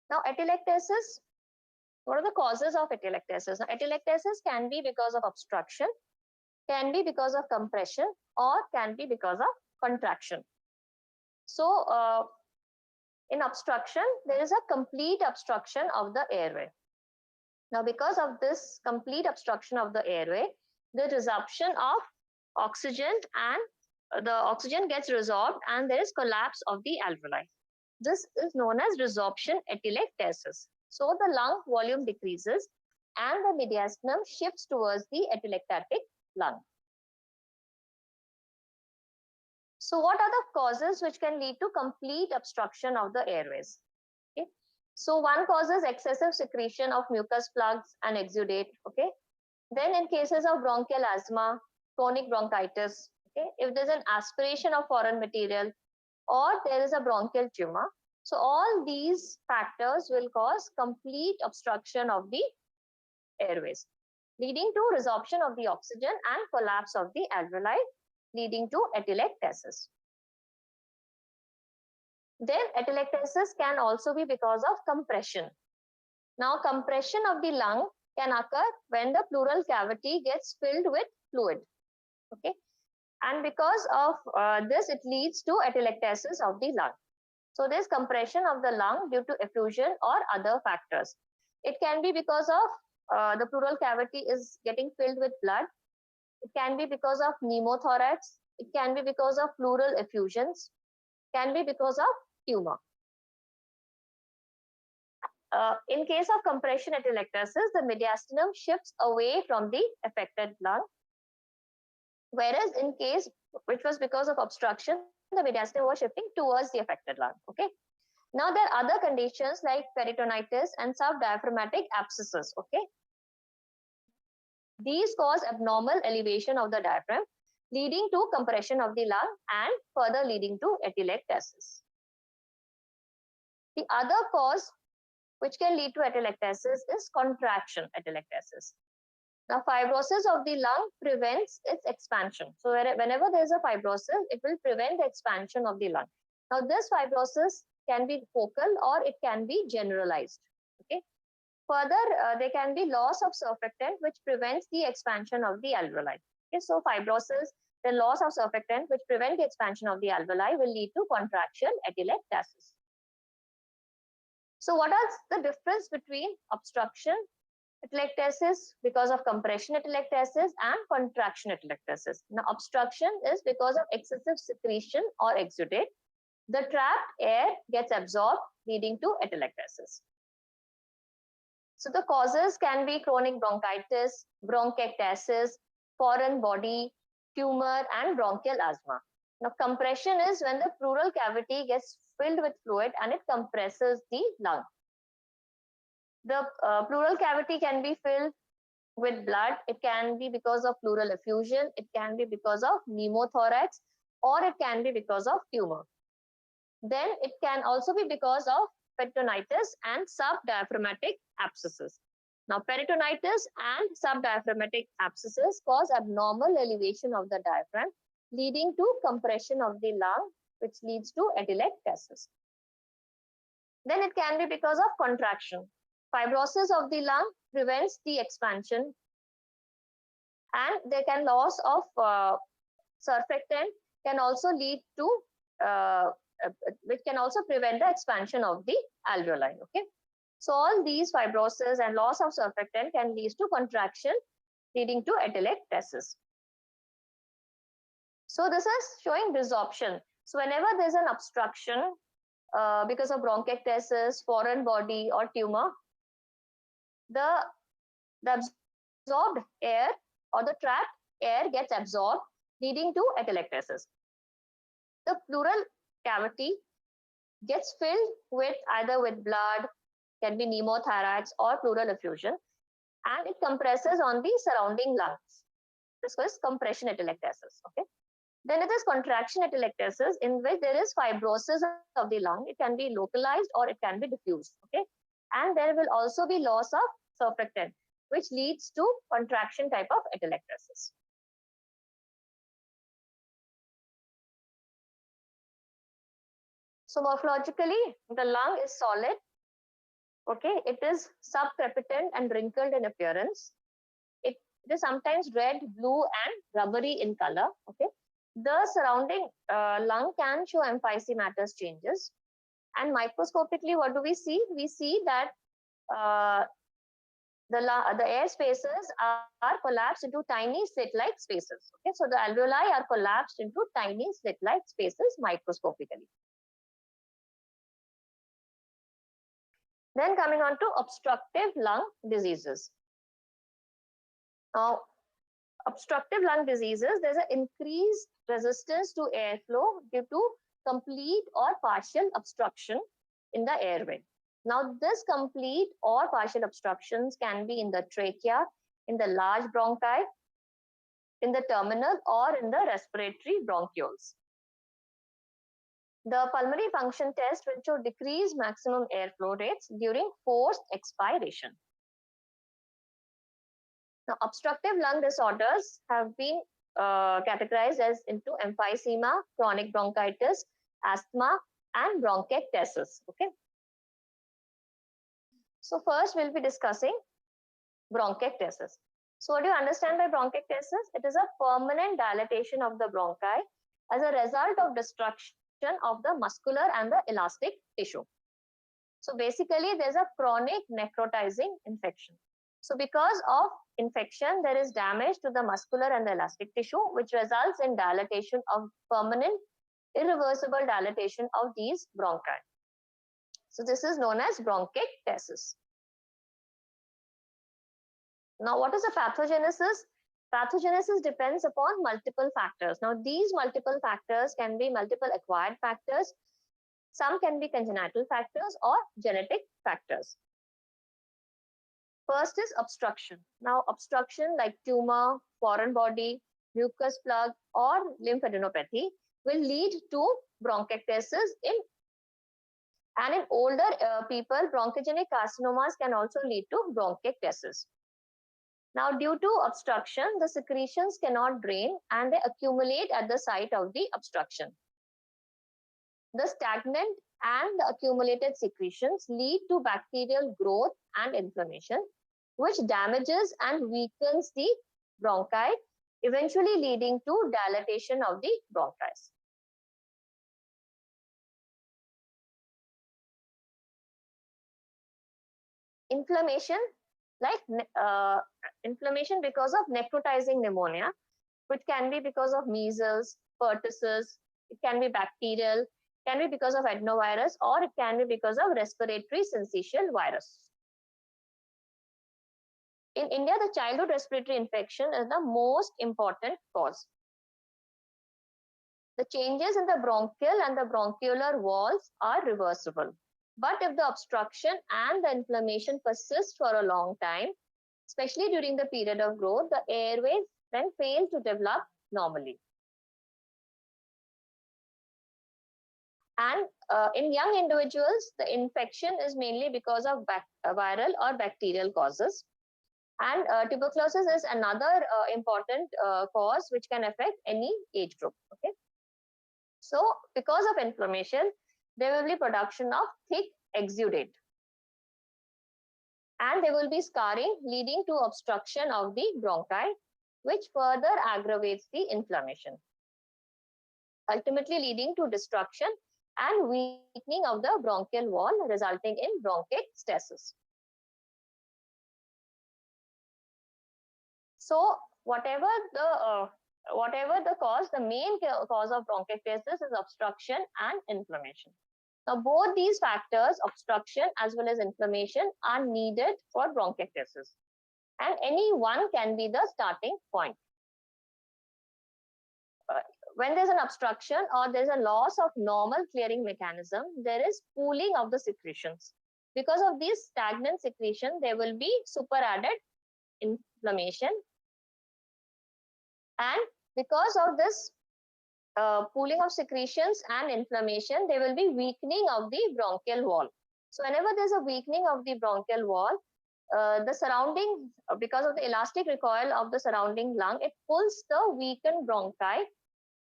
Now, atelectasis, what are the causes of atelectasis? Now, atelectasis can be because of obstruction, can be because of compression, or can be because of contraction. So, in obstruction, there is a complete obstruction of the airway. Now, because of this complete obstruction of the airway, the resorption of oxygen and the oxygen gets resorbed and there is collapse of the alveoli. This is known as resorption atelectasis. So the lung volume decreases and the mediastinum shifts towards the atelectatic lung. So what are the causes which can lead to complete obstruction of the airways? Okay. So one cause is excessive secretion of mucus plugs and exudate. Okay. Then in cases of bronchial asthma, chronic bronchitis, okay, if there's an aspiration of foreign material or there is a bronchial tumor, so all these factors will cause complete obstruction of the airways, leading to resorption of the oxygen and collapse of the alveoli, leading to atelectasis. Then atelectasis can also be because of compression. Now, compression of the lung can occur when the pleural cavity gets filled with fluid. Okay, and because of this, it leads to atelectasis of the lung. So there's compression of the lung due to effusion or other factors. It can be because of the pleural cavity is getting filled with blood. It can be because of pneumothorax. It can be because of pleural effusions. Can be because of tumor. In case of compression atelectasis, the mediastinum shifts away from the affected lung. Whereas in case which was because of obstruction, the mediastinum was shifting towards the affected lung. Okay. Now there are other conditions like peritonitis and subdiaphragmatic abscesses. Okay. These cause abnormal elevation of the diaphragm, leading to compression of the lung and further leading to atelectasis. The other cause which can lead to atelectasis is contraction atelectasis. Now, fibrosis of the lung prevents its expansion. So, whenever there is a fibrosis, it will prevent the expansion of the lung. Now, this fibrosis can be focal or it can be generalized. Okay. Further, there can be loss of surfactant which prevents the expansion of the alveoli. Okay. So, fibrosis, the loss of surfactant which prevent the expansion of the alveoli will lead to contraction atelectasis. So, what is the difference between obstruction atelectasis because of compression atelectasis and contraction atelectasis? Now, obstruction is because of excessive secretion or exudate. The trapped air gets absorbed, leading to atelectasis. So, the causes can be chronic bronchitis, bronchiectasis, foreign body, tumor, and bronchial asthma. Now, compression is when the pleural cavity gets filled with fluid and it compresses the lung. The pleural cavity can be filled with blood. It can be because of pleural effusion. It can be because of pneumothorax, or it can be because of tumor. Then it can also be because of peritonitis and subdiaphragmatic abscesses. Now, peritonitis and subdiaphragmatic abscesses cause abnormal elevation of the diaphragm, leading to compression of the lung, which leads to atelectasis. Then it can be because of contraction. Fibrosis of the lung prevents the expansion, and there can loss of surfactant can also lead to which can also prevent the expansion of the alveoli. Okay, so all these fibrosis and loss of surfactant can lead to contraction, leading to atelectasis. So this is showing resorption. So whenever there's an obstruction because of bronchiectasis, foreign body, or tumor, the absorbed air or the trapped air gets absorbed, leading to atelectasis. The pleural cavity gets filled with either with blood, can be pneumothorax or pleural effusion, and it compresses on the surrounding lungs. This is compression atelectasis. Okay. Then it is contraction atelectasis, in which there is fibrosis of the lung. It can be localized or it can be diffused. Okay. And there will also be loss of surfactant, which leads to contraction type of atelectasis. So morphologically, the lung is solid Okay, it is subcrepitant and wrinkled in appearance. It is sometimes red, blue, and rubbery in color. Okay, the surrounding lung can show emphysematous changes. And microscopically, what do we see? We see that uh, the air spaces are collapsed into tiny slit-like spaces. Okay, so the alveoli are collapsed into tiny slit-like spaces microscopically. Then coming on to obstructive lung diseases. Now, obstructive lung diseases, there's an increased resistance to airflow due to complete or partial obstruction in the airway. Now, this complete or partial obstructions can be in the trachea, in the large bronchi, in the terminal, or in the respiratory bronchioles. The pulmonary function test will show decreased maximum airflow rates during forced expiration. Now, obstructive lung disorders have been categorized as into emphysema, chronic bronchitis, asthma, and bronchiectasis. Okay. So first we'll be discussing bronchiectasis. So what do you understand by bronchiectasis? It is a permanent dilatation of the bronchi as a result of destruction of the muscular and the elastic tissue. So basically, there's a chronic necrotizing infection. So because of infection, there is damage to the muscular and the elastic tissue, which results in dilatation of permanent, irreversible dilatation of these bronchi. So this is known as bronchiectasis. Now, what is the pathogenesis? Pathogenesis depends upon multiple factors. Now, these multiple factors can be multiple acquired factors. Some can be congenital factors or genetic factors. First is obstruction. Now, obstruction like tumor, foreign body, mucus plug, or lymphadenopathy will lead to bronchiectasis and in older people, bronchogenic carcinomas can also lead to bronchiectasis. Now, due to obstruction, the secretions cannot drain and they accumulate at the site of the obstruction. The stagnant and the accumulated secretions lead to bacterial growth and inflammation, which damages and weakens the bronchi, eventually leading to dilatation of the bronchus. Inflammation, like inflammation because of necrotizing pneumonia, which can be because of measles, pertussis, it can be bacterial, can be because of adenovirus, or it can be because of respiratory syncytial virus. In India, the childhood respiratory infection is the most important cause. The changes in the bronchial and the bronchiolar walls are reversible. But if the obstruction and the inflammation persist for a long time, especially during the period of growth, the airways then fail to develop normally. And in young individuals, the infection is mainly because of viral or bacterial causes. And tuberculosis is another important cause which can affect any age group. Okay. So because of inflammation, there will be production of thick exudate. And there will be scarring leading to obstruction of the bronchi, which further aggravates the inflammation, ultimately leading to destruction and weakening of the bronchial wall, resulting in bronchiectasis. So whatever the cause, the main cause of bronchiectasis is obstruction and inflammation. Now, both these factors, obstruction as well as inflammation, are needed for bronchiectasis. And any one can be the starting point. When there's an obstruction or there's a loss of normal clearing mechanism, there is pooling of the secretions. Because of these stagnant secretion, there will be superadded inflammation. And because of this pooling of secretions and inflammation, there will be weakening of the bronchial wall. So whenever there's a weakening of the bronchial wall, the surrounding, because of the elastic recoil of the surrounding lung, it pulls the weakened bronchi,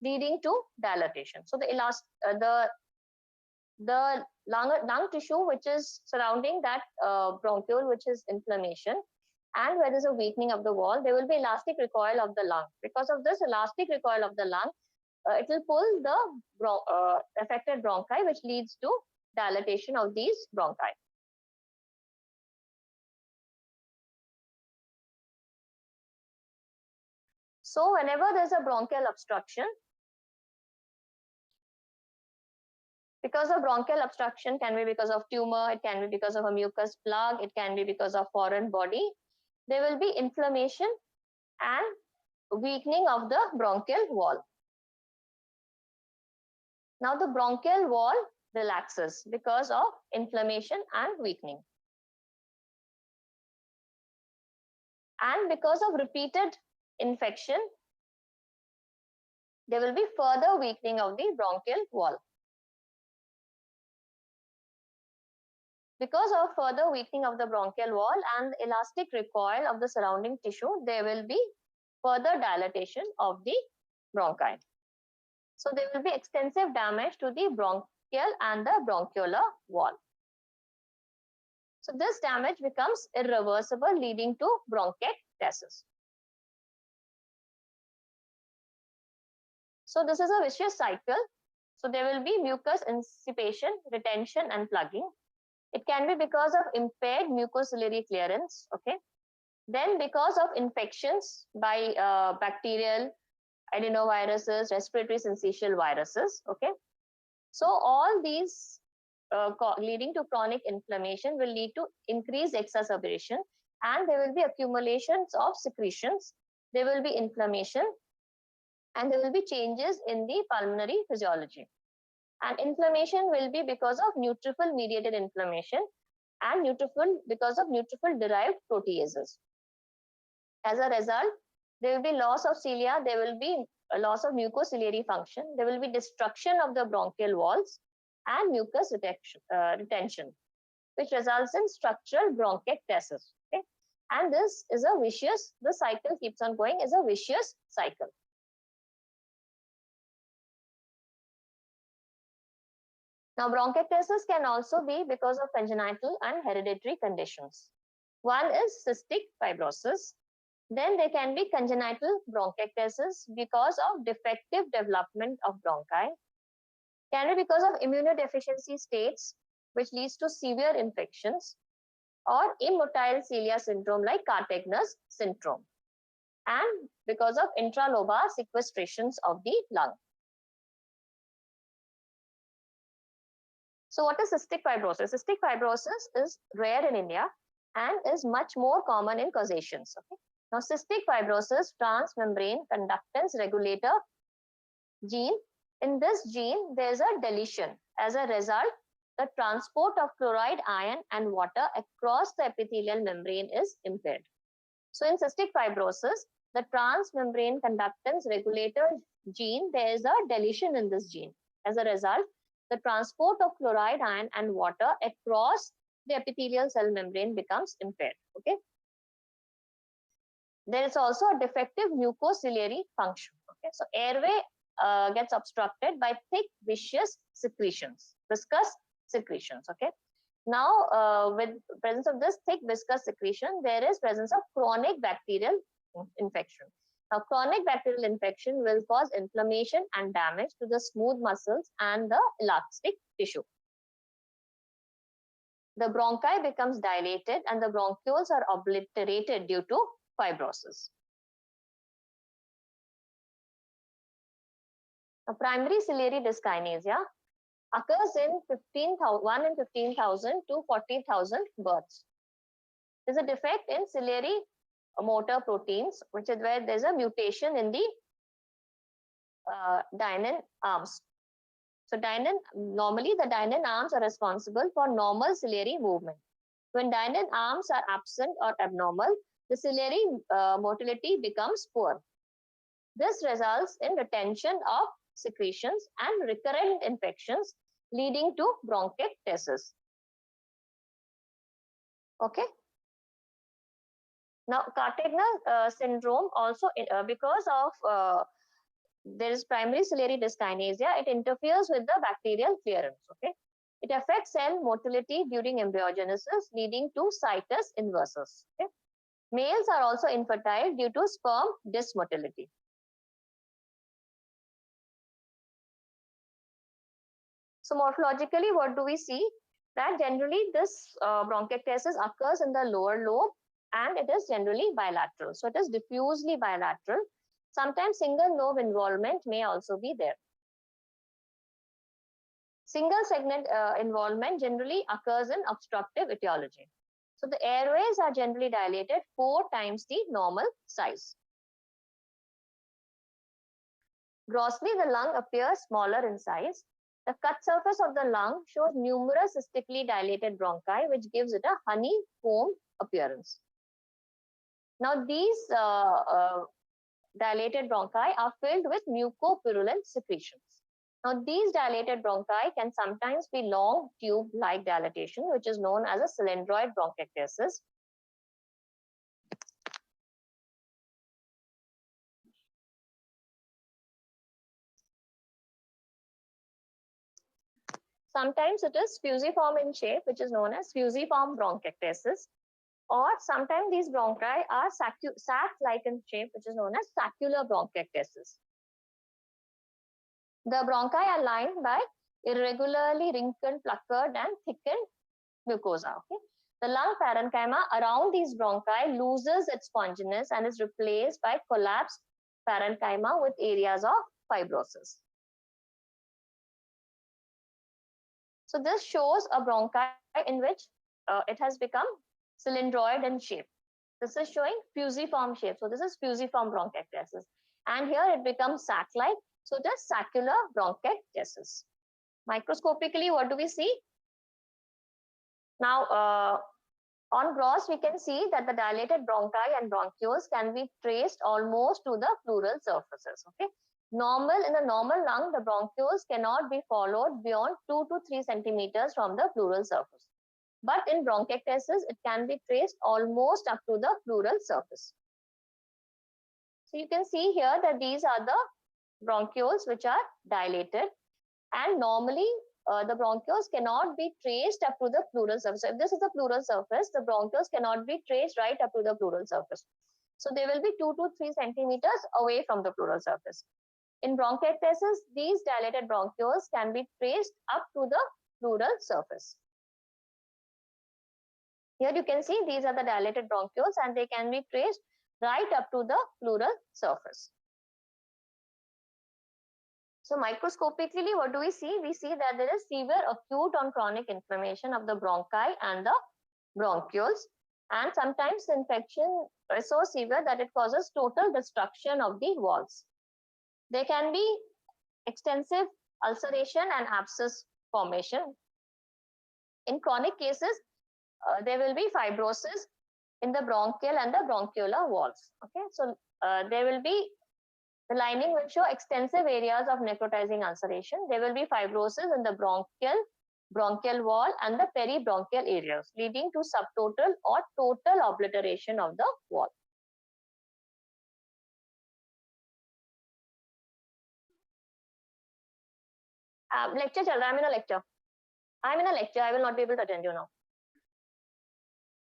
leading to dilatation. So the the lung tissue which is surrounding that bronchiole, which is inflammation, and where there's a weakening of the wall, there will be elastic recoil of the lung. Because of this elastic recoil of the lung, it will pull the affected bronchi, which leads to dilatation of these bronchi. So whenever there's a bronchial obstruction, because of bronchial obstruction can be because of tumor, it can be because of a mucus plug, it can be because of foreign body, there will be inflammation and weakening of the bronchial wall. Now the bronchial wall relaxes because of inflammation and weakening. And because of repeated infection, there will be further weakening of the bronchial wall. Because of further weakening of the bronchial wall and elastic recoil of the surrounding tissue, there will be further dilatation of the bronchi. So there will be extensive damage to the bronchial and the bronchiolar wall. So this damage becomes irreversible, leading to bronchiectasis. So this is a vicious cycle. So there will be mucus incipation, retention, and plugging. It can be because of impaired mucociliary clearance, okay? Then because of infections by bacterial, adenoviruses, respiratory syncytial viruses, okay? So all these leading to chronic inflammation will lead to increased exacerbation, and there will be accumulations of secretions, there will be inflammation, and there will be changes in the pulmonary physiology. And inflammation will be because of neutrophil mediated inflammation and because of neutrophil derived proteases. As a result, there will be loss of cilia, there will be a loss of mucociliary function, there will be destruction of the bronchial walls and mucus retention, which results in structural bronchiectasis. Okay? And this is a vicious, the cycle keeps on going, is a vicious cycle. Now, bronchiectasis can also be because of congenital and hereditary conditions. One is cystic fibrosis. Then there can be congenital bronchiectasis because of defective development of bronchi. Can be because of immunodeficiency states, which leads to severe infections, or immotile cilia syndrome like Cartagner's syndrome, and because of intralobar sequestrations of the lung. So what is cystic fibrosis? Cystic fibrosis is rare in India and is much more common in Caucasians. Okay? Now, cystic fibrosis transmembrane conductance regulator gene. In this gene, there is a deletion. As a result, the transport of chloride, ion, and water across the epithelial membrane is impaired. So, in cystic fibrosis, the transmembrane conductance regulator gene, there is a deletion in this gene. As a result, the transport of chloride, ion, and water across the epithelial cell membrane becomes impaired. Okay. There is also a defective mucociliary function. Okay. So airway gets obstructed by thick viscous secretions, viscous secretions. Okay. Now, with presence of this thick viscous secretion, there is presence of chronic bacterial infection. Now, chronic bacterial infection will cause inflammation and damage to the smooth muscles and the elastic tissue. The bronchi becomes dilated and the bronchioles are obliterated due to fibrosis. Now, primary ciliary dyskinesia occurs in 1 in 15,000 to 40,000 births. There's a defect in ciliary motor proteins, which is where there's a mutation in the Dynan arms. So normally the Dynan arms are responsible for normal ciliary movement. When Dynan arms are absent or abnormal, the ciliary motility becomes poor. This results in retention of secretions and recurrent infections, leading to bronchiectasis. Okay. Now, Cartagner syndrome also, because of there is primary ciliary dyskinesia, it interferes with the bacterial clearance. Okay. It affects cell motility during embryogenesis, leading to situs inversus. Okay? Males are also infertile due to sperm dysmotility. So morphologically, what do we see? That generally this bronchiectasis occurs in the lower lobe and it is generally bilateral. So it is diffusely bilateral. Sometimes single lobe involvement may also be there. Single segment involvement generally occurs in obstructive etiology. So the airways are generally dilated 4 times the normal size. Grossly, the lung appears smaller in size. The cut surface of the lung shows numerous cystically dilated bronchi, which gives it a honeycomb appearance. Now, these dilated bronchi are filled with mucopurulent secretions. Now, these dilated bronchi can sometimes be long tube-like dilatation, which is known as a cylindroid bronchiectasis. Sometimes it is fusiform in shape, which is known as fusiform bronchiectasis. Or sometimes these bronchi are sac-like in shape, which is known as saccular bronchiectasis. The bronchi are lined by irregularly wrinkled, puckered, and thickened mucosa. Okay? The lung parenchyma around these bronchi loses its sponginess and is replaced by collapsed parenchyma with areas of fibrosis. So this shows a bronchi in which it has become cylindroid in shape. This is showing fusiform shape. So this is fusiform bronchiectasis. And here it becomes sac-like. So it is saccular bronchiectasis. Microscopically, what do we see? Now, on gross, we can see that the dilated bronchi and bronchioles can be traced almost to the pleural surfaces. Okay. In a normal lung, the bronchioles cannot be followed beyond 2 to 3 centimeters from the pleural surface. But in bronchiectasis, it can be traced almost up to the pleural surface. So you can see here that these are the bronchioles which are dilated, and normally the bronchioles cannot be traced up to the pleural surface. So if this is the pleural surface, the bronchioles cannot be traced right up to the pleural surface. So they will be 2 to 3 centimeters away from the pleural surface. In bronchiectasis, these dilated bronchioles can be traced up to the pleural surface. Here you can see these are the dilated bronchioles and they can be traced right up to the pleural surface. So microscopically, what do we see? We see that there is severe acute or chronic inflammation of the bronchi and the bronchioles, and sometimes the infection is so severe that it causes total destruction of the walls. There can be extensive ulceration and abscess formation. In chronic cases, there will be fibrosis in the bronchial and the bronchiolar walls. Okay, so there will be the lining will show extensive areas of necrotizing ulceration. There will be fibrosis in the bronchial wall and the peribronchial areas, leading to subtotal or total obliteration of the wall. Lecture chal raha, I'm in a lecture. I will not be able to attend you now.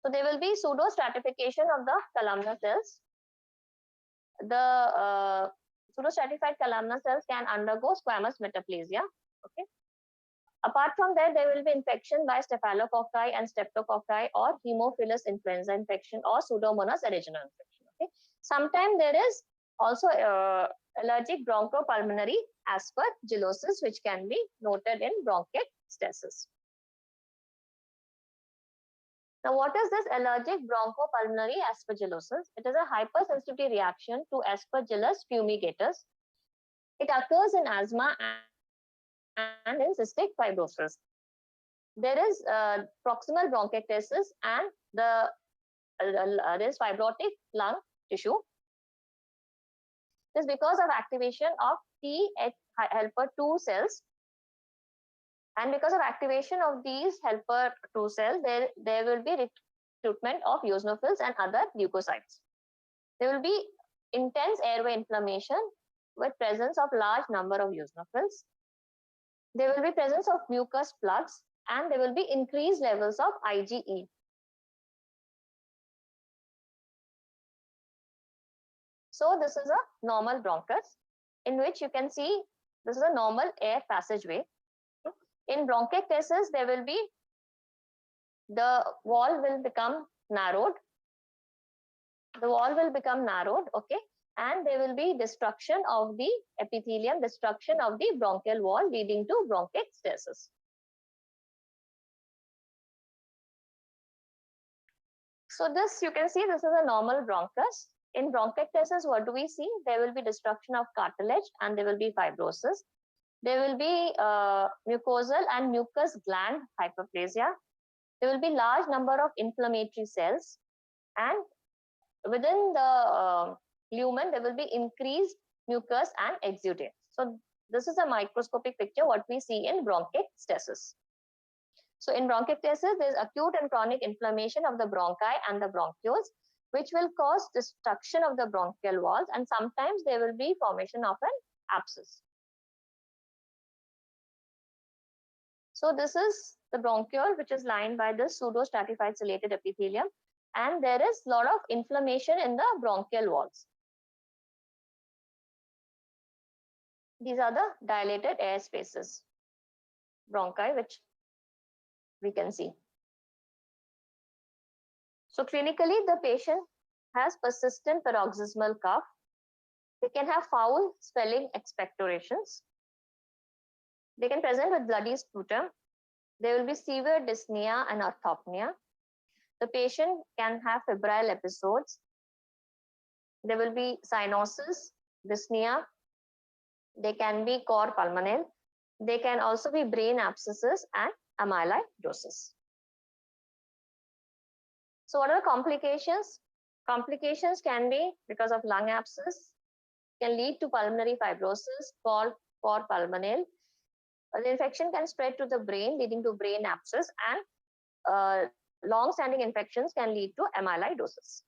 So there will be pseudo-stratification of the columnar cells. The pseudo-stratified columnar cells can undergo squamous metaplasia. Okay. Apart from that, there will be infection by staphylococci and streptococci or Haemophilus influenza infection or Pseudomonas aeruginosa infection. Okay. Sometimes there is also allergic bronchopulmonary aspergillosis, which can be noted in bronchiectasis. Now, what is this allergic bronchopulmonary aspergillosis? It is a hypersensitivity reaction to Aspergillus fumigatus. It occurs in asthma and in cystic fibrosis. There is proximal bronchiectasis and there is fibrotic lung tissue. This is because of activation of T helper 2 cells. And because of activation of these helper 2 cells, there will be recruitment of eosinophils and other leukocytes. There will be intense airway inflammation with presence of large number of eosinophils. There will be presence of mucus plugs and there will be increased levels of IgE. So this is a normal bronchus in which you can see this is a normal air passageway. In bronchiectasis, there will be the wall will become narrowed. The wall will become narrowed, okay, and there will be destruction of the epithelium, destruction of the bronchial wall, leading to bronchiectasis. So this, you can see, this is a normal bronchus. In bronchiectasis, what do we see? There will be destruction of cartilage and there will be fibrosis. There will be mucosal and mucous gland hyperplasia. There will be large number of inflammatory cells, and within the lumen, there will be increased mucus and exudates. So this is a microscopic picture what we see in bronchiectasis. So in bronchiectasis, there is acute and chronic inflammation of the bronchi and the bronchioles, which will cause destruction of the bronchial walls, and sometimes there will be formation of an abscess. So this is the bronchiole, which is lined by the pseudostratified ciliated epithelium, and there is a lot of inflammation in the bronchial walls. These are the dilated air spaces, bronchi, which we can see. So clinically, the patient has persistent paroxysmal cough. They can have foul swelling expectorations. They can present with bloody sputum. There will be severe dyspnea and orthopnea. The patient can have febrile episodes. There will be cyanosis, dyspnea. They can be cor pulmonale. They can also be brain abscesses and amyloidosis. So what are the complications? Complications can be because of lung abscess, can lead to pulmonary fibrosis called cor pulmonale. The infection can spread to the brain, leading to brain abscess, and long-standing infections can lead to amyloidosis.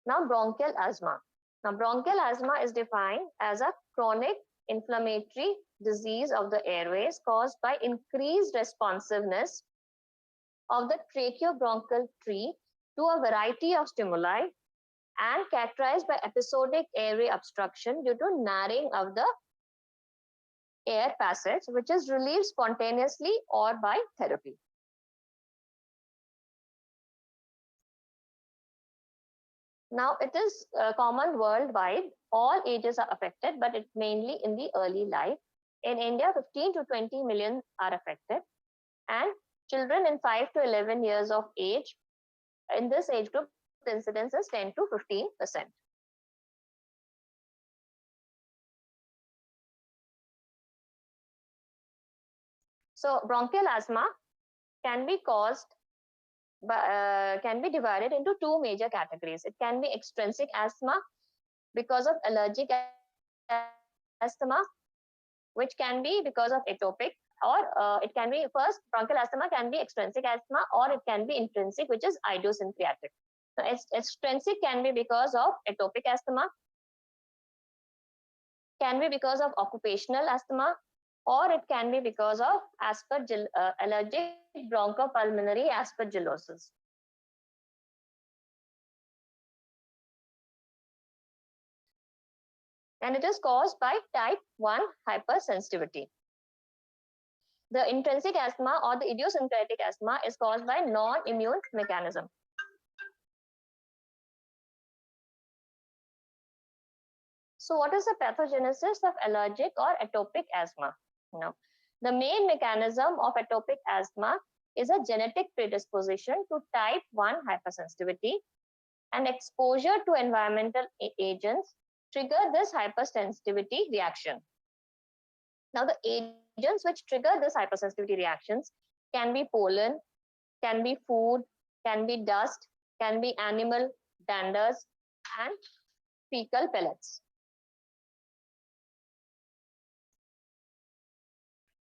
Now, bronchial asthma. Now, bronchial asthma is defined as a chronic inflammatory disease of the airways caused by increased responsiveness of the tracheobronchial tree to a variety of stimuli, and characterized by episodic airway obstruction due to narrowing of the air passage, which is relieved spontaneously or by therapy. Now, it is common worldwide. All ages are affected, but it's mainly in the early life. In India, 15 to 20 million are affected, and children in 5 to 11 years of age, in this age group, the incidence is 10 to 15%. So bronchial asthma can be caused can be divided into two major categories. It can be extrinsic asthma because of allergic asthma, which can be because of atopic, or it can be, first, bronchial asthma can be extrinsic asthma, or it can be intrinsic, which is idiosyncratic. So extrinsic can be because of atopic asthma, can be because of occupational asthma, or it can be because of allergic bronchopulmonary aspergillosis. And it is caused by type 1 hypersensitivity. The intrinsic asthma or the idiosyncratic asthma is caused by non-immune mechanism. So what is the pathogenesis of allergic or atopic asthma? Now, the main mechanism of atopic asthma is a genetic predisposition to type 1 hypersensitivity, and exposure to environmental agents trigger this hypersensitivity reaction. Now, the agents which trigger this hypersensitivity reactions can be pollen, can be food, can be dust, can be animal danders, and fecal pellets.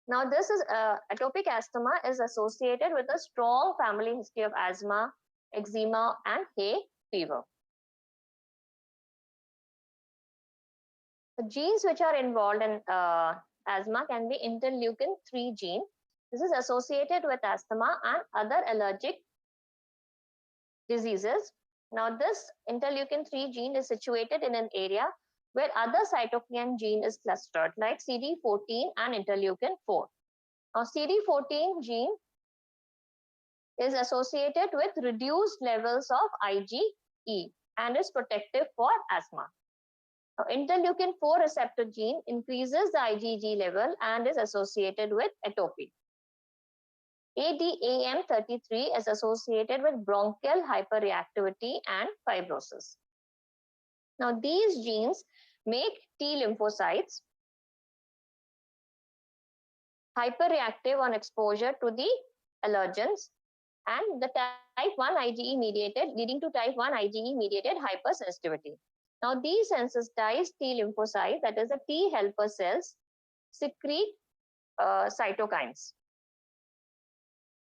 Now, this is atopic asthma is associated with a strong family history of asthma, eczema, and hay fever. The genes which are involved in asthma can be interleukin 3 gene. This is associated with asthma and other allergic diseases. Now, this interleukin 3 gene is situated in an area where other cytokine gene is clustered, like CD14 and interleukin 4. Now, CD14 gene is associated with reduced levels of IgE and is protective for asthma. Now, interleukin 4 receptor gene increases the IgG level and is associated with atopy. ADAM33 is associated with bronchial hyperreactivity and fibrosis. Now, these genes make T lymphocytes hyperreactive on exposure to the allergens and the type 1 IgE mediated, leading to type 1 IgE mediated hypersensitivity. Now, these sensitized T lymphocytes, that is the T helper cells, secrete cytokines.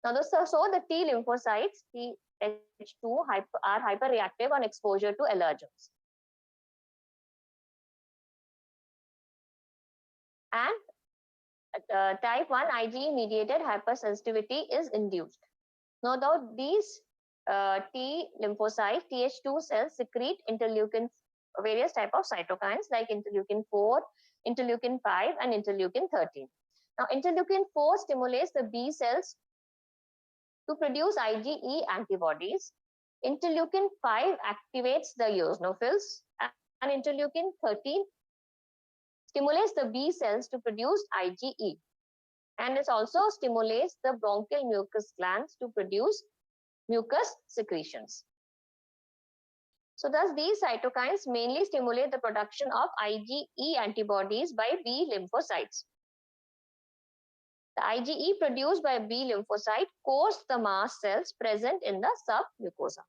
Now, the T lymphocytes, Th2, are hyperreactive on exposure to allergens. And type 1 IgE mediated hypersensitivity is induced. Now, these T lymphocyte Th2 cells secrete interleukin, various type of cytokines like interleukin 4, interleukin 5, and interleukin 13. Now, interleukin 4 stimulates the B cells to produce IgE antibodies. Interleukin 5 activates the eosinophils, and interleukin 13 stimulates the B cells to produce IgE. And it also stimulates the bronchial mucus glands to produce mucus secretions. So thus these cytokines mainly stimulate the production of IgE antibodies by B lymphocytes. The IgE produced by B lymphocyte coats the mast cells present in the submucosa.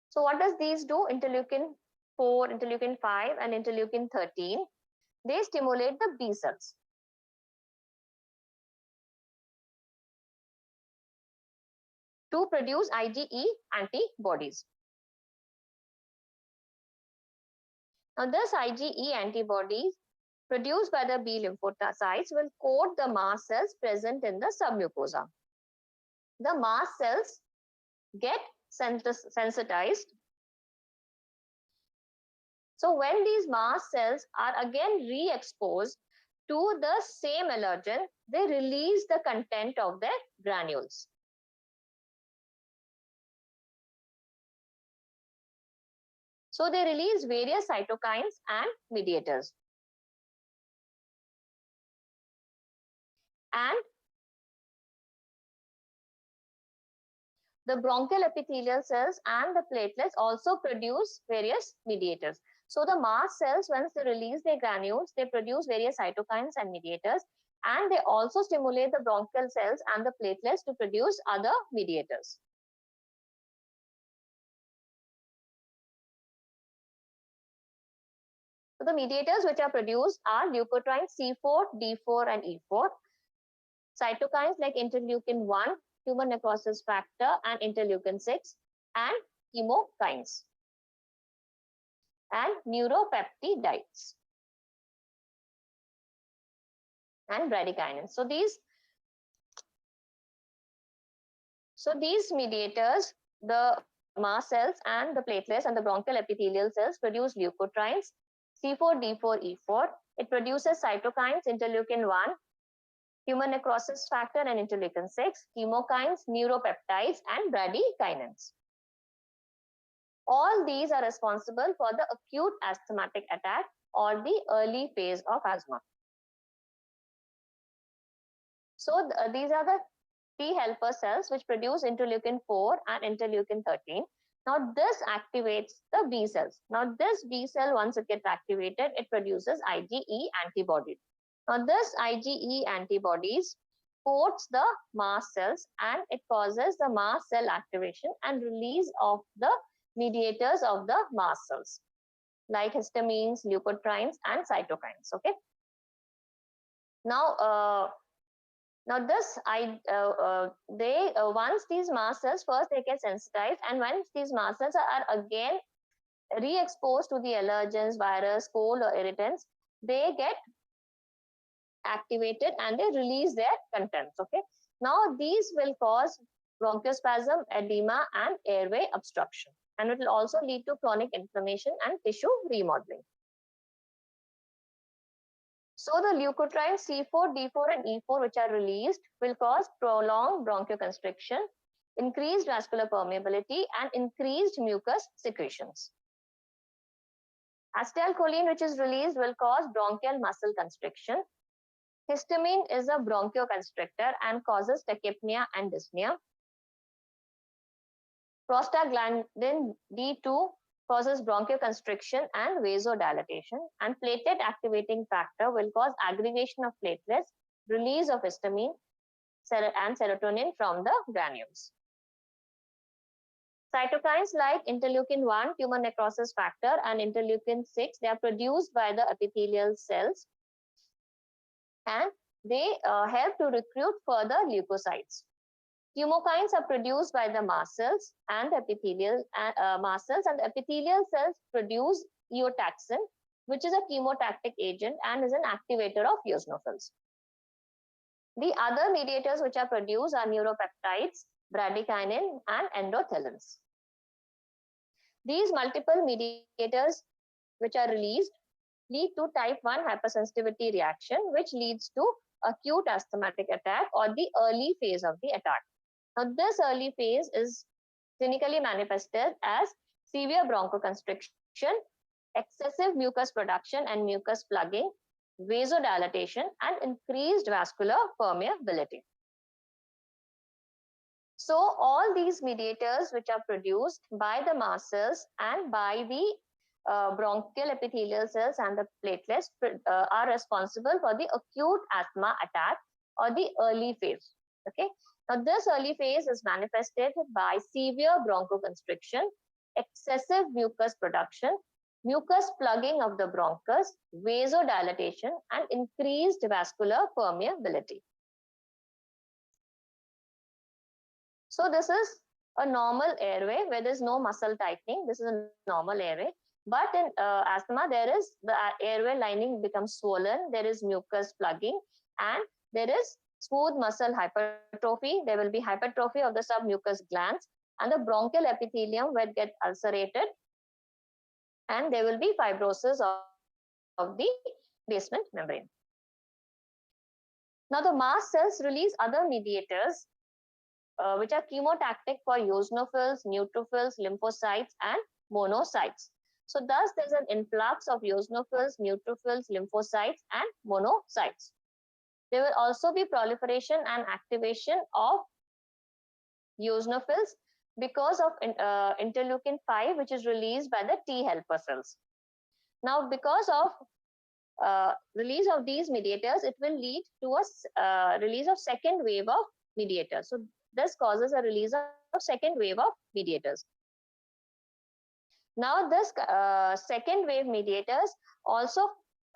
So what does these do? Interleukin 4, interleukin 5, and interleukin 13, they stimulate the B cells. To produce IgE antibodies. Now, this IgE antibodies produced by the B lymphocytes will coat the mast cells present in the submucosa. The mast cells get sensitized. So, when these mast cells are again re-exposed to the same allergen, they release the content of their granules. So, they release various cytokines and mediators. And the bronchial epithelial cells and the platelets also produce various mediators. So the mast cells, once they release their granules, they produce various cytokines and mediators, and they also stimulate the bronchial cells and the platelets to produce other mediators. So the mediators which are produced are leukotrienes C4, D4, and E4. Cytokines like interleukin 1, tumor necrosis factor, and interleukin 6, and chemokines and neuropeptides and bradykinins. So these mediators, the mast cells and the platelets and the bronchial epithelial cells produce leukotrienes C4, D4, E4. It produces cytokines interleukin 1, tumor necrosis factor, and interleukin 6, chemokines, neuropeptides, and bradykinins. All these are responsible for the acute asthmatic attack or the early phase of asthma. So these are the T helper cells which produce interleukin 4 and interleukin 13. Now this activates the B cells. Now this B cell, once it gets activated, it produces IgE antibodies. Now this IgE antibodies coats the mast cells and it causes the mast cell activation and release of the mediators of the mast cells like histamines, leukotrienes, and cytokines. Okay. Now, once these mast cells first they get sensitized, and once these mast cells are again re-exposed to the allergens, virus, cold or irritants, they get activated and they release their contents. Okay. Now these will cause bronchospasm, edema, and airway obstruction. And it will also lead to chronic inflammation and tissue remodeling. So the leukotrienes C4, D4, and E4, which are released, will cause prolonged bronchoconstriction, increased vascular permeability, and increased mucus secretions. Acetylcholine, which is released, will cause bronchial muscle constriction. Histamine is a bronchoconstrictor and causes tachypnea and dyspnea. Prostaglandin D2 causes bronchoconstriction and vasodilatation, and platelet activating factor will cause aggregation of platelets, release of histamine and serotonin from the granules. Cytokines like interleukin-1, tumor necrosis factor, and interleukin-6, they are produced by the epithelial cells, and they help to recruit further leukocytes. Chemokines are produced by the mast cells and the epithelial mast cells, and the epithelial cells produce eotaxin, which is a chemotactic agent and is an activator of eosinophils. The other mediators which are produced are neuropeptides, bradykinin, and endothelins. These multiple mediators which are released lead to type 1 hypersensitivity reaction, which leads to acute asthmatic attack or the early phase of the attack. Now, this early phase is clinically manifested as severe bronchoconstriction, excessive mucus production and mucus plugging, vasodilatation, and increased vascular permeability. So, all these mediators which are produced by the mast cells and by the bronchial epithelial cells and the platelets are responsible for the acute asthma attack or the early phase. Okay. Now, this early phase is manifested by severe bronchoconstriction, excessive mucus production, mucus plugging of the bronchus, vasodilatation, and increased vascular permeability. So, this is a normal airway where there is no muscle tightening. This is a normal airway. But in asthma, there is the airway lining becomes swollen, there is mucus plugging, and there is smooth muscle hypertrophy. There will be hypertrophy of the submucous glands, and the bronchial epithelium will get ulcerated, and there will be fibrosis of the basement membrane. Now, the mast cells release other mediators which are chemotactic for eosinophils, neutrophils, lymphocytes, and monocytes. So thus, there's an influx of eosinophils, neutrophils, lymphocytes, and monocytes. There will also be proliferation and activation of eosinophils because of interleukin-5, which is released by the T helper cells. Now, because of release of these mediators, it will lead to a release of second wave of mediators. So this causes a release of second wave of mediators. Now, this second wave mediators also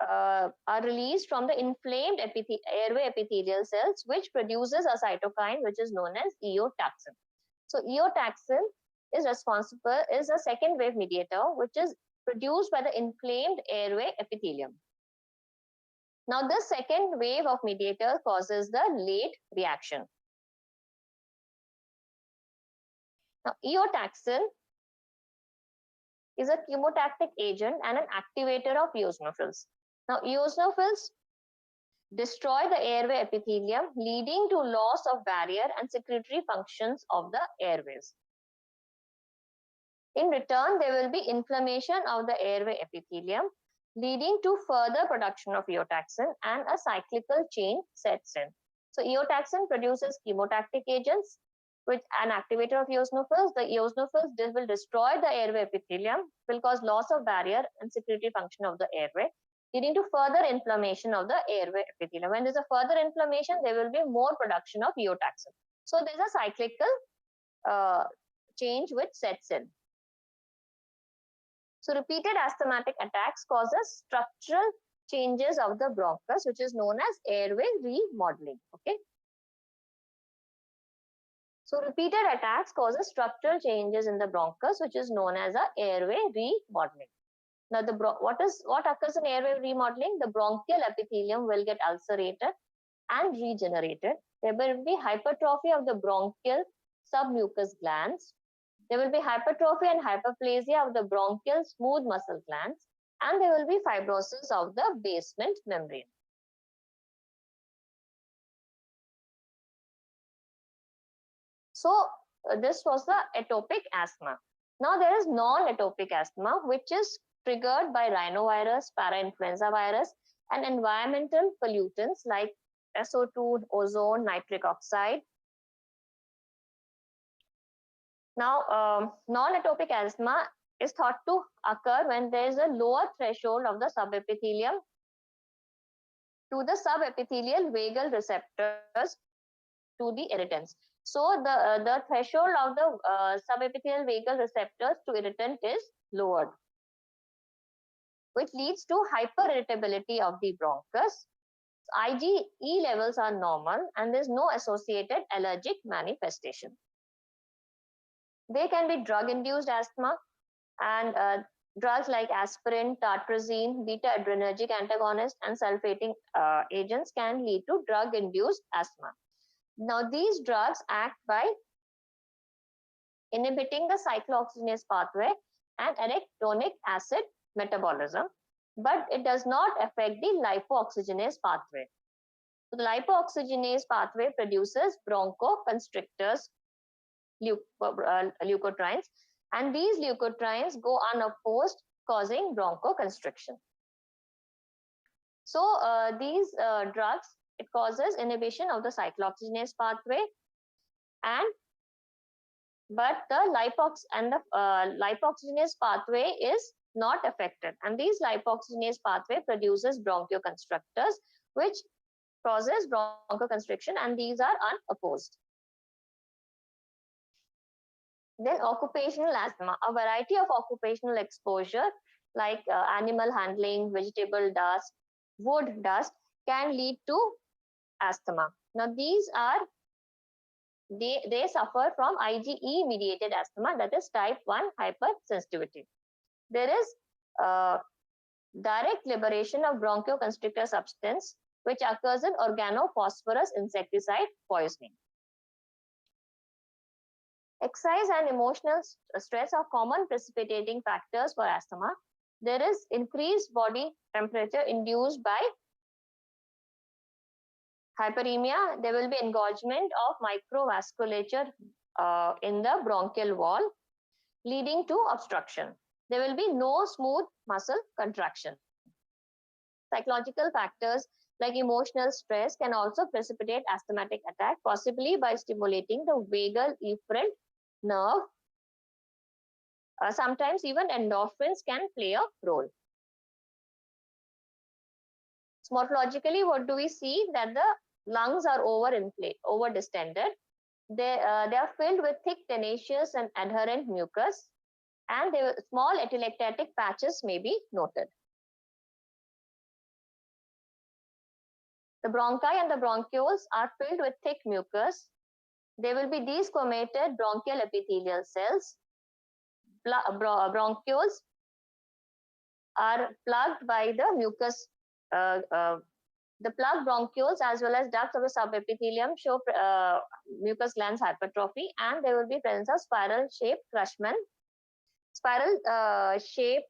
are released from the inflamed airway epithelial cells, which produces a cytokine which is known as eotaxin. So, eotaxin is a second wave mediator which is produced by the inflamed airway epithelium. Now, this second wave of mediator causes the late reaction. Now, eotaxin is a chemotactic agent and an activator of eosinophils. Now, eosinophils destroy the airway epithelium, leading to loss of barrier and secretory functions of the airways. In return, there will be inflammation of the airway epithelium, leading to further production of eotaxin, and a cyclical chain sets in. So, eotaxin produces chemotactic agents, which an activator of eosinophils. The eosinophils will destroy the airway epithelium, will cause loss of barrier and secretory function of the airway, leading to further inflammation of the airway epithelium. When there's a further inflammation, there will be more production of eotaxin. So there's a cyclical change which sets in. So repeated asthmatic attacks causes structural changes of the bronchus, which is known as airway remodeling. Okay. So repeated attacks causes structural changes in the bronchus, which is known as a airway remodeling. Now, what occurs in airway remodeling? The bronchial epithelium will get ulcerated and regenerated. There will be hypertrophy of the bronchial submucous glands. There will be hypertrophy and hyperplasia of the bronchial smooth muscle glands, and there will be fibrosis of the basement membrane. So this was the atopic asthma. Now there is non-atopic asthma, which is triggered by rhinovirus, parainfluenza virus, and environmental pollutants like SO2, ozone, nitric oxide. Now, non-atopic asthma is thought to occur when there is a lower threshold of the subepithelium to the subepithelial vagal receptors to the irritants. So the threshold of the subepithelial vagal receptors to irritant is lowered, which leads to hyperirritability of the bronchus. IgE levels are normal and there is no associated allergic manifestation. There can be drug-induced asthma, and drugs like aspirin, tartrazine, beta-adrenergic antagonist, and sulfating agents can lead to drug-induced asthma. Now, these drugs act by inhibiting the cyclooxygenase pathway and arachidonic acid metabolism, but it does not affect the lipooxygenase pathway. So the lipooxygenase pathway produces bronchoconstrictors, leukotrienes, and these leukotrienes go unopposed, causing bronchoconstriction. So these drugs, it causes inhibition of the cyclooxygenase pathway, but the lipooxygenase pathway is not affected, and these lipooxygenase pathway produces bronchoconstrictors, which causes bronchoconstriction, and these are unopposed. Then occupational asthma, a variety of occupational exposure like animal handling, vegetable dust, wood dust can lead to asthma. Now these are, they suffer from IgE mediated asthma, that is type 1 hypersensitivity. There is direct liberation of bronchoconstrictor substance which occurs in organophosphorus insecticide poisoning. Exercise and emotional stress are common precipitating factors for asthma. There is increased body temperature induced by hyperemia. There will be engorgement of microvasculature in the bronchial wall, leading to obstruction. There will be no smooth muscle contraction. Psychological factors like emotional stress can also precipitate asthmatic attack, possibly by stimulating the vagal efferent nerve. Sometimes even endorphins can play a role. So morphologically, what do we see? That the lungs are over distended. They are filled with thick, tenacious, and adherent mucus, and small atelectatic patches may be noted. The bronchi and the bronchioles are filled with thick mucus. There will be desquamated bronchial epithelial cells. Bronchioles are plugged by the mucus. The plugged bronchioles as well as ducts of the subepithelium show mucus glands hypertrophy, and there will be presence of spiral-shaped Crushman. Spiral-shaped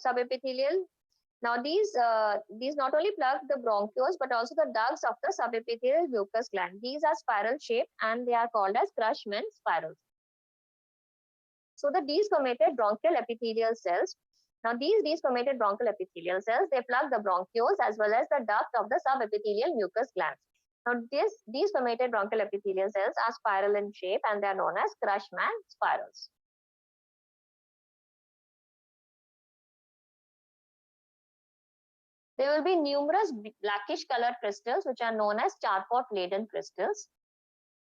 subepithelial. Now these not only plug the bronchioles but also the ducts of the subepithelial mucus gland. These are spiral-shaped and they are called as Crushman spirals. So the desquamated bronchial epithelial cells. Now these desquamated bronchial epithelial cells, they plug the bronchioles as well as the duct of the subepithelial mucus glands. Now these desquamated bronchial epithelial cells are spiral in shape and they are known as Crushman spirals. There will be numerous blackish colored crystals which are known as Charpot-Leyden crystals.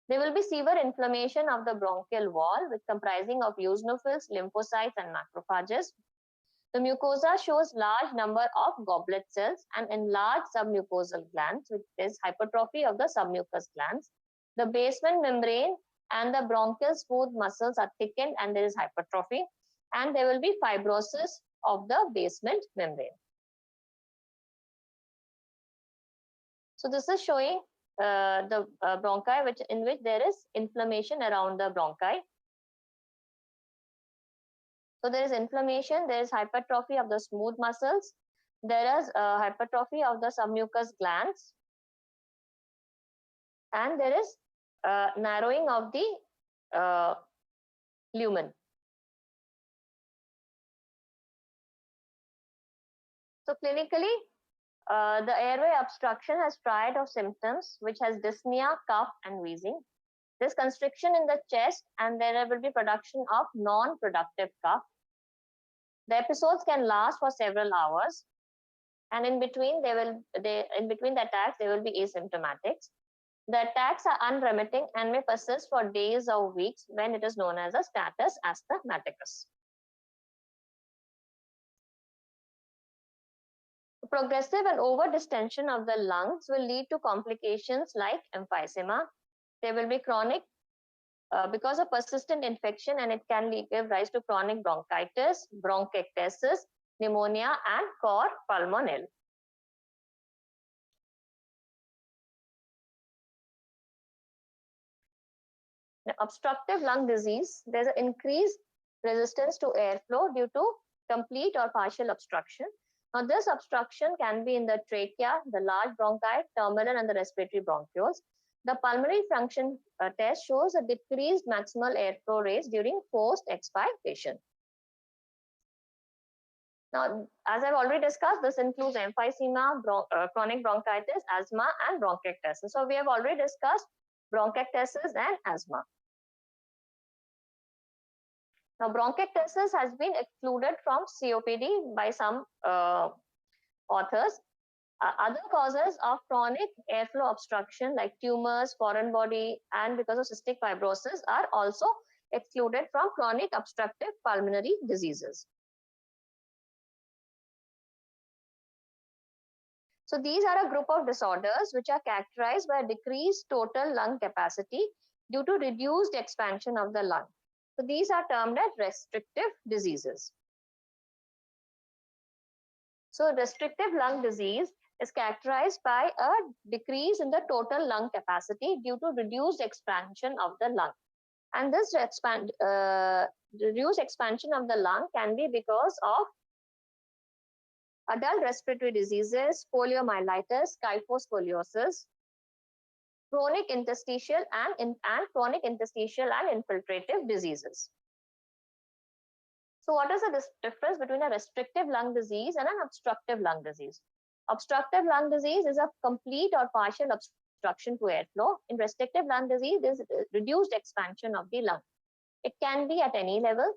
There will be severe inflammation of the bronchial wall with comprising of eosinophils, lymphocytes and macrophages. The mucosa shows large number of goblet cells and enlarged submucosal glands, which is hypertrophy of the submucous glands. The basement membrane and the bronchial smooth muscles are thickened and there is hypertrophy, and there will be fibrosis of the basement membrane. So this is showing the bronchi in which there is inflammation around the bronchi. So there is inflammation, there is hypertrophy of the smooth muscles, there is hypertrophy of the submucous glands, and there is narrowing of the lumen. So clinically, the airway obstruction has triad of symptoms, which has dyspnea, cough, and wheezing. There's constriction in the chest, and there will be production of non-productive cough. The episodes can last for several hours, and in between in between the attacks they will be asymptomatic. The attacks are unremitting and may persist for days or weeks when it is known as a status asthmaticus. Progressive and over distension of the lungs will lead to complications like emphysema. There will be chronic because of persistent infection, and it can give rise to chronic bronchitis, bronchiectasis, pneumonia, and cor pulmonale. Now, obstructive lung disease, there's an increased resistance to airflow due to complete or partial obstruction. Now, this obstruction can be in the trachea, the large bronchi, terminal, and the respiratory bronchioles. The pulmonary function test shows a decreased maximal airflow rates during forced expiration. Now, as I've already discussed, this includes emphysema, chronic bronchitis, asthma, and bronchiectasis. So we have already discussed bronchiectasis and asthma. Now, bronchiectasis has been excluded from COPD by some authors. Other causes of chronic airflow obstruction like tumors, foreign body, and because of cystic fibrosis are also excluded from chronic obstructive pulmonary diseases. So these are a group of disorders which are characterized by decreased total lung capacity due to reduced expansion of the lung. So these are termed as restrictive diseases. So restrictive lung disease is characterized by a decrease in the total lung capacity due to reduced expansion of the lung. And this reduced expansion of the lung can be because of adult respiratory diseases, poliomyelitis, kyphoscoliosis, chronic interstitial and chronic interstitial and infiltrative diseases. So what is the difference between a restrictive lung disease and an obstructive lung disease? Obstructive lung disease is a complete or partial obstruction to airflow. In restrictive lung disease, there is reduced expansion of the lung. It can be at any level.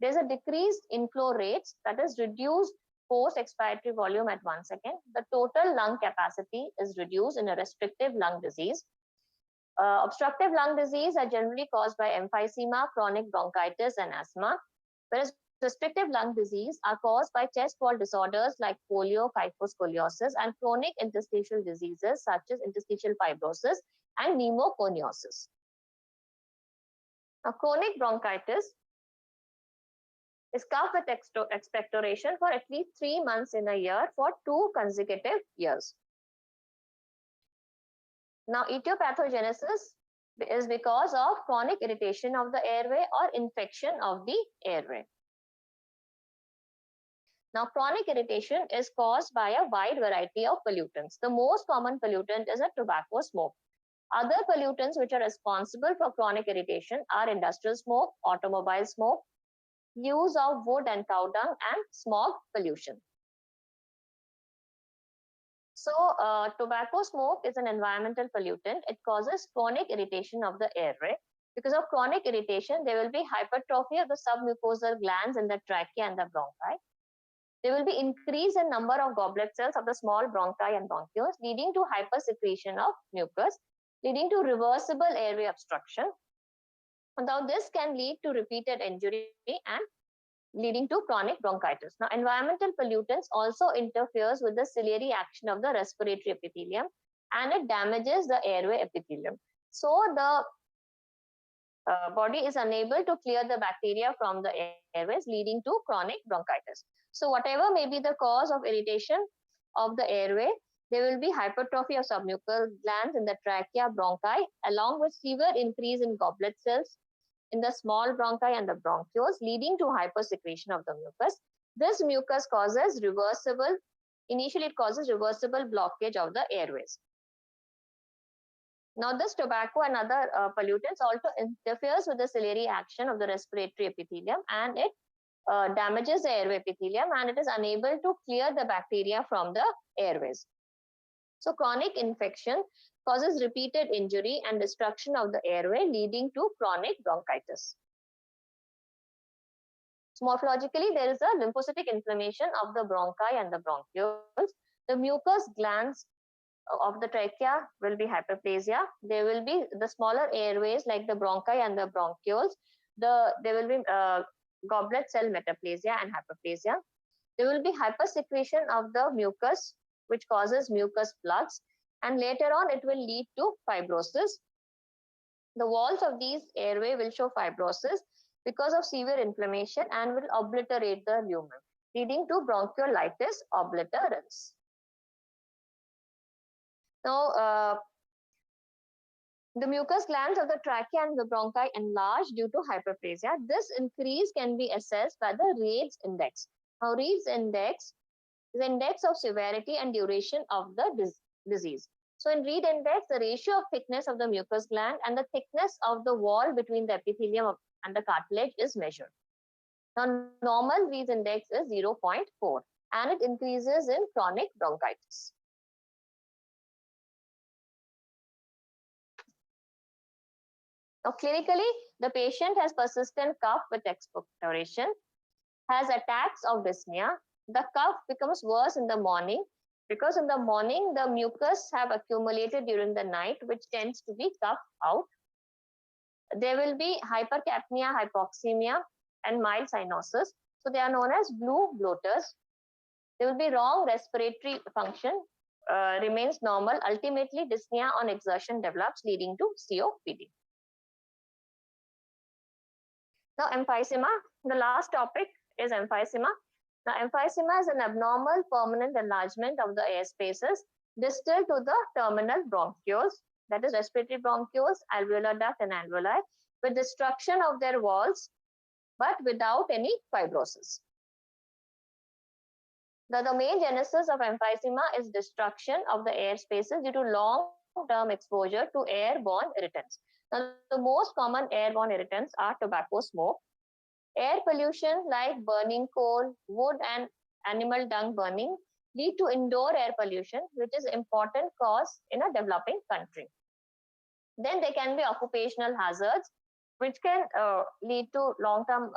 There's a decreased inflow rates, that is reduced post expiratory volume at 1 second. The total lung capacity is reduced in a restrictive lung disease. Obstructive lung disease are generally caused by emphysema, chronic bronchitis, and asthma, whereas restrictive lung disease are caused by chest wall disorders like polio, kyphoscoliosis, and chronic interstitial diseases such as interstitial fibrosis and pneumoconiosis. Now, chronic bronchitis is cough with expectoration for at least 3 months in a year for 2 consecutive years. Now, etiopathogenesis is because of chronic irritation of the airway or infection of the airway. Now, chronic irritation is caused by a wide variety of pollutants. The most common pollutant is a tobacco smoke. Other pollutants which are responsible for chronic irritation are industrial smoke, automobile smoke, use of wood and cow dung, and smog pollution. So, tobacco smoke is an environmental pollutant. It causes chronic irritation of the airway. Because of chronic irritation, there will be hypertrophy of the submucosal glands in the trachea and the bronchi. There will be increase in number of goblet cells of the small bronchi and bronchioles, leading to hypersecretion of mucus, leading to reversible airway obstruction. Now, this can lead to repeated injury and leading to chronic bronchitis. Now, environmental pollutants also interferes with the ciliary action of the respiratory epithelium, and it damages the airway epithelium. So, the body is unable to clear the bacteria from the airways, leading to chronic bronchitis. So whatever may be the cause of irritation of the airway, there will be hypertrophy of submucous glands in the trachea, bronchi, along with severe increase in goblet cells in the small bronchi and the bronchioles, leading to hypersecretion of the mucus. This mucus causes reversible, initially it causes reversible blockage of the airways. Now, this tobacco and other pollutants also interferes with the ciliary action of the respiratory epithelium, and it damages the airway epithelium, and it is unable to clear the bacteria from the airways. So, chronic infection causes repeated injury and destruction of the airway, leading to chronic bronchitis. So, morphologically, there is a lymphocytic inflammation of the bronchi and the bronchioles. The mucous glands of the trachea will be hyperplasia. There will be the smaller airways like the bronchi and the bronchioles. There will be goblet cell metaplasia and hyperplasia. There will be hypersecretion of the mucus, which causes mucus plugs, and later on it will lead to fibrosis. The walls of these airway will show fibrosis because of severe inflammation and will obliterate the lumen, leading to bronchiolitis obliterans. Now, the mucous glands of the trachea and the bronchi enlarge due to hyperplasia. This increase can be assessed by the Reid's index. Now, Reid's index is the index of severity and duration of the disease. So, in Reid index, the ratio of thickness of the mucous gland and the thickness of the wall between the epithelium and the cartilage is measured. Now, normal Reid's index is 0.4, and it increases in chronic bronchitis. Now, clinically, the patient has persistent cough with expectoration, has attacks of dyspnea. The cough becomes worse in the morning because in the morning the mucus have accumulated during the night, which tends to be coughed out. There will be hypercapnia, hypoxemia, and mild cyanosis. So they are known as blue bloaters. There will be wrong respiratory function, remains normal. Ultimately, dyspnea on exertion develops, leading to COPD. Now, emphysema, the last topic is emphysema. Now, emphysema is an abnormal permanent enlargement of the air spaces distal to the terminal bronchioles, that is respiratory bronchioles, alveolar duct and alveoli, with destruction of their walls, but without any fibrosis. Now, the main genesis of emphysema is destruction of the air spaces due to long-term exposure to airborne irritants. Now, the most common airborne irritants are tobacco smoke, air pollution like burning coal, wood, and animal dung burning lead to indoor air pollution, which is an important cause in a developing country. Then there can be occupational hazards, which can lead to long-term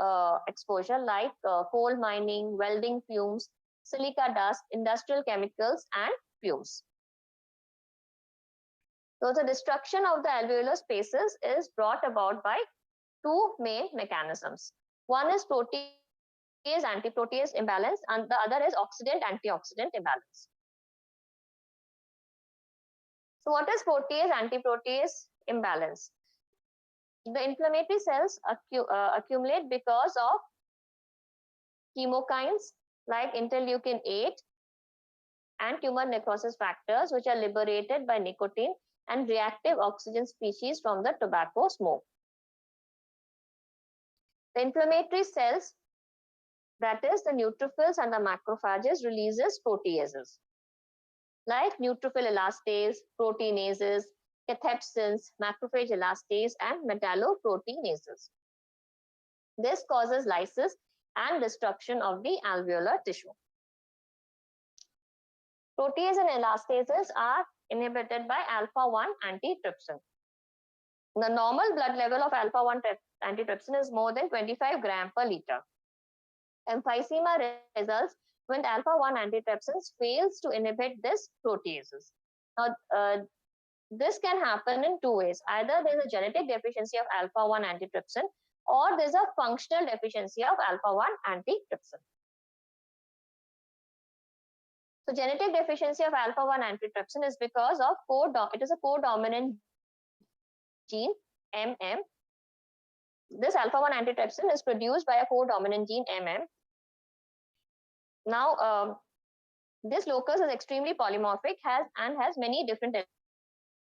exposure like coal mining, welding fumes, silica dust, industrial chemicals, and fumes. So the destruction of the alveolar spaces is brought about by two main mechanisms. One is protease antiprotease imbalance, and the other is oxidant antioxidant imbalance. So what is protease antiprotease imbalance? The inflammatory cells accumulate because of chemokines like interleukin 8 and tumor necrosis factors, which are liberated by nicotine and reactive oxygen species from the tobacco smoke. The inflammatory cells, that is the neutrophils and the macrophages, releases proteases like neutrophil elastase, proteinases, cathepsins, macrophage elastase, and metalloproteinases. This causes lysis and destruction of the alveolar tissue. Protease and elastases are inhibited by alpha-1 antitrypsin. The normal blood level of alpha-1 antitrypsin is more than 25 gram per liter. Emphysema results when alpha-1 antitrypsin fails to inhibit this proteases. Now, this can happen in two ways. Either there is a genetic deficiency of alpha-1 antitrypsin, or there is a functional deficiency of alpha-1 antitrypsin. So genetic deficiency of alpha-1 antitrypsin is because of it is a co-dominant gene, MM, This alpha-1 antitrypsin is produced by a codominant gene MM. Now, this locus is extremely polymorphic and has many different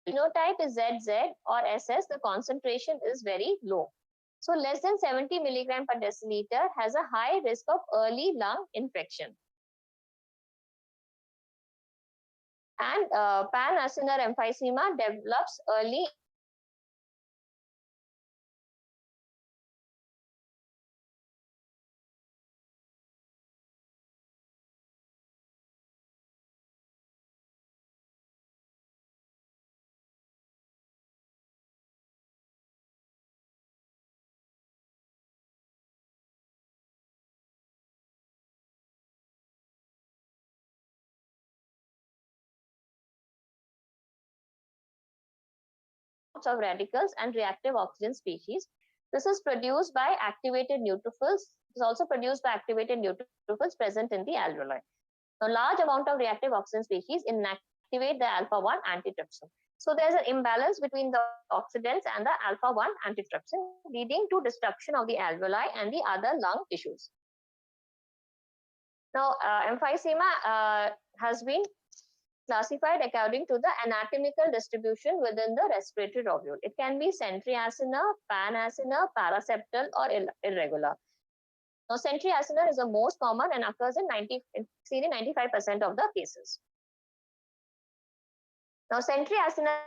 phenotype is ZZ or SS. The concentration is very low. So less than 70 milligram per deciliter has a high risk of early lung infection. And pan-acinar emphysema develops early of radicals and reactive oxygen species. This is produced by activated neutrophils. It is also produced by activated neutrophils present in the alveoli. Now, large amount of reactive oxygen species inactivate the alpha-1 antitrypsin. So there's an imbalance between the oxidants and the alpha-1 antitrypsin, leading to destruction of the alveoli and the other lung tissues. Now, emphysema has been classified according to the anatomical distribution within the respiratory lobule. It can be centriacinar, pan-acinar, paraseptal, or irregular. Now, centriacinar is the most common and occurs in 95% of the cases. Now, centriacinar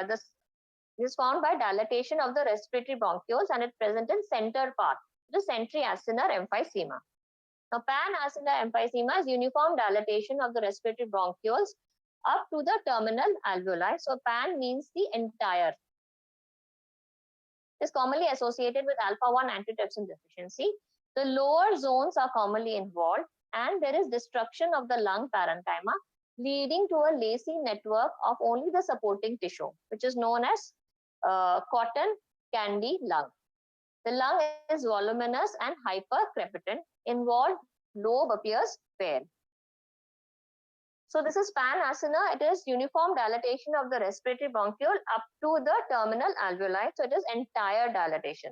this is found by dilatation of the respiratory bronchioles and it present in center part, the centriacinar emphysema. Now, pan-acinar emphysema is uniform dilatation of the respiratory bronchioles up to the terminal alveoli. So, pan means the entire. It is commonly associated with alpha-1 antitrypsin deficiency. The lower zones are commonly involved and there is destruction of the lung parenchyma, leading to a lacy network of only the supporting tissue, which is known as cotton candy lung. The lung is voluminous and hypercrepitant. Involved lobe appears bare. So this is pan-acinar. It is uniform dilatation of the respiratory bronchiole up to the terminal alveoli. So it is entire dilatation.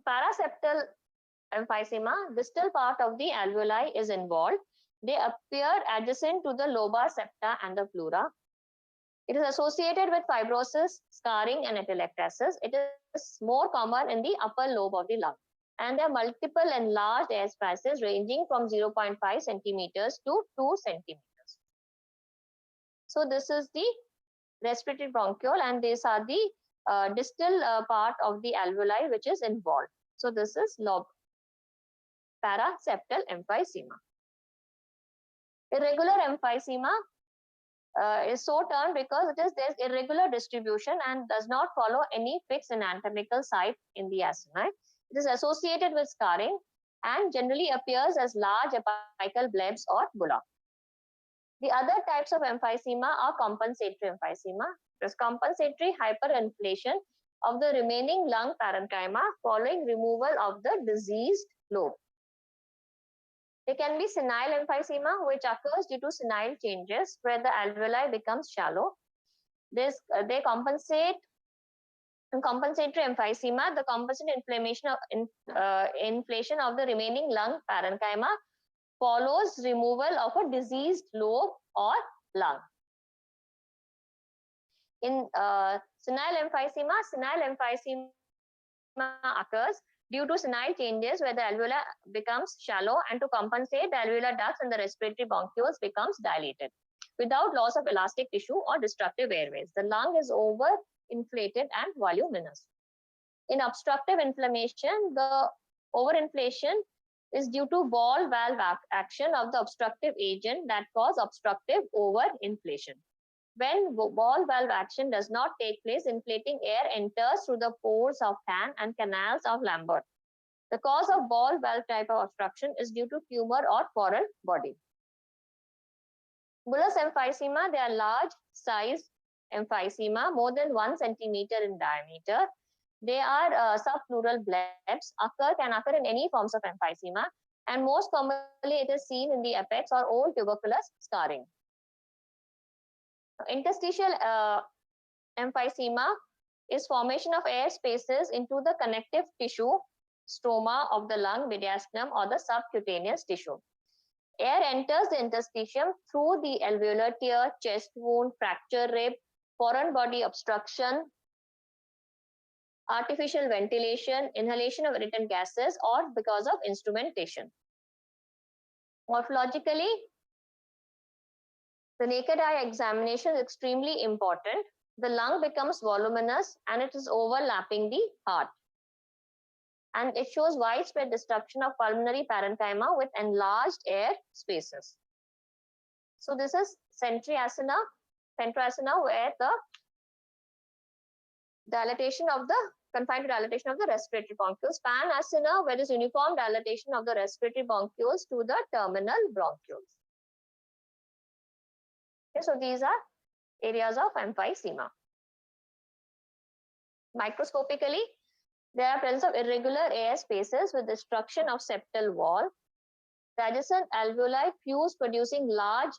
Paraseptal emphysema, distal part of the alveoli is involved. They appear adjacent to the lobar septa and the pleura. It is associated with fibrosis, scarring, and atelectasis. It is more common in the upper lobe of the lung. And there are multiple enlarged air spaces ranging from 0.5 centimeters to 2 centimeters. So this is the respiratory bronchiole and these are the distal part of the alveoli which is involved. So this is paraseptal emphysema. Irregular emphysema is so termed because there's irregular distribution and does not follow any fixed anatomical site in the acini. It is associated with scarring and generally appears as large apical blebs or bulla. The other types of emphysema are compensatory emphysema. There's compensatory hyperinflation of the remaining lung parenchyma following removal of the diseased lobe. There can be senile emphysema, which occurs due to senile changes where the alveoli becomes shallow. They compensate in compensatory emphysema. The compensatory inflation of the remaining lung parenchyma follows removal of a diseased lobe or lung. In senile emphysema occurs due to senile changes where the alveolar becomes shallow, and to compensate, the alveolar ducts and the respiratory bronchioles becomes dilated without loss of elastic tissue or destructive airways. The lung is overinflated and voluminous. In obstructive inflammation, the overinflation is due to ball valve action of the obstructive agent that cause obstructive overinflation. When ball valve action does not take place, inflating air enters through the pores of Tan and canals of Lambert. The cause of ball valve type of obstruction is due to tumor or foreign body. Bullous emphysema, they are large size emphysema, more than 1 centimeter in diameter. They are subpleural blebs, can occur in any forms of emphysema, and most commonly it is seen in the apex or old tuberculous scarring. Interstitial emphysema is formation of air spaces into the connective tissue, stroma of the lung, mediastinum, or the subcutaneous tissue. Air enters the interstitium through the alveolar tear, chest wound, fracture rib, foreign body obstruction, artificial ventilation, inhalation of irritant gases, or because of instrumentation. Morphologically, the naked eye examination is extremely important. The lung becomes voluminous and it is overlapping the heart. And it shows widespread destruction of pulmonary parenchyma with enlarged air spaces. So this is centroacina where the dilatation of the confined dilatation of the respiratory bronchioles. Panacina where there is uniform dilatation of the respiratory bronchioles to the terminal bronchioles. Okay, so these are areas of emphysema. Microscopically, there are presence of irregular air spaces with destruction of septal wall. The adjacent alveoli fuse, producing large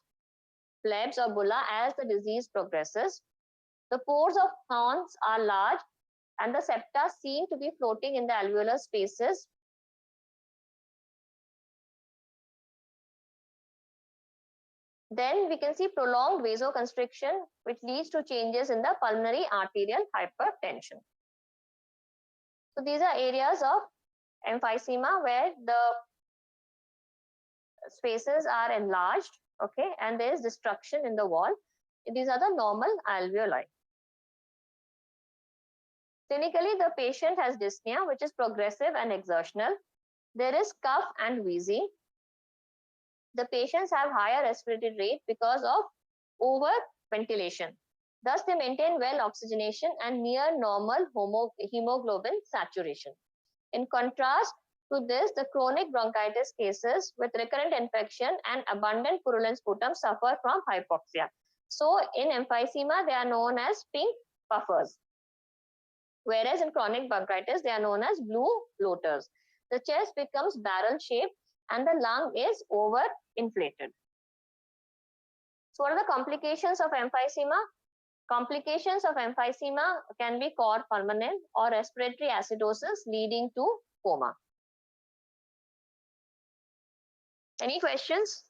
plebs or bulla as the disease progresses. The pores of horns are large and the septa seen to be floating in the alveolar spaces. Then we can see prolonged vasoconstriction, which leads to changes in the pulmonary arterial hypertension. So these are areas of emphysema where the spaces are enlarged, okay, and there is destruction in the wall. These are the normal alveoli. Clinically, the patient has dyspnea, which is progressive and exertional. There is cough and wheezing. The patients have higher respiratory rate because of overventilation. Thus, they maintain well oxygenation and near normal hemoglobin saturation. In contrast to this, the chronic bronchitis cases with recurrent infection and abundant purulent sputum suffer from hypoxia. So, in emphysema, they are known as pink puffers. Whereas in chronic bronchitis, they are known as blue bloaters. The chest becomes barrel-shaped and the lung is overinflated. So what are the complications of emphysema? Complications of emphysema can be cor pulmonale or respiratory acidosis leading to coma. Any questions?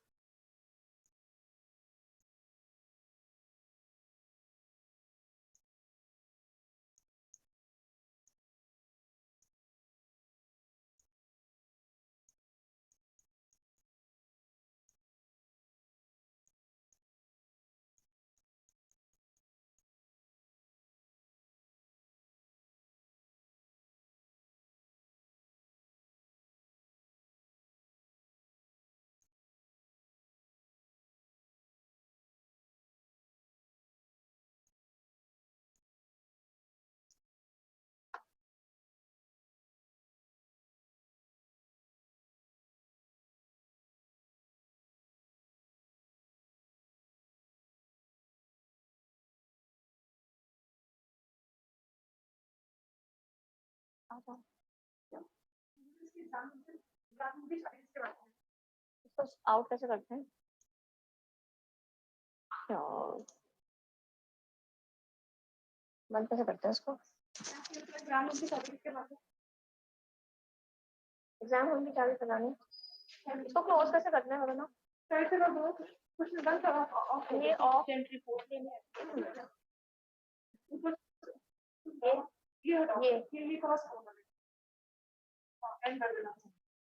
इसको out कैसे करते हैं? बंद कैसे करते हैं इसको? Exam होने की चाबी बनानी, इसको क्लोज कैसे करना है बताना? कैसे कर दो, कुछ बंद करो, ये ऑफ एंट्री पोर्ट ये क्रॉस एंड कर देना।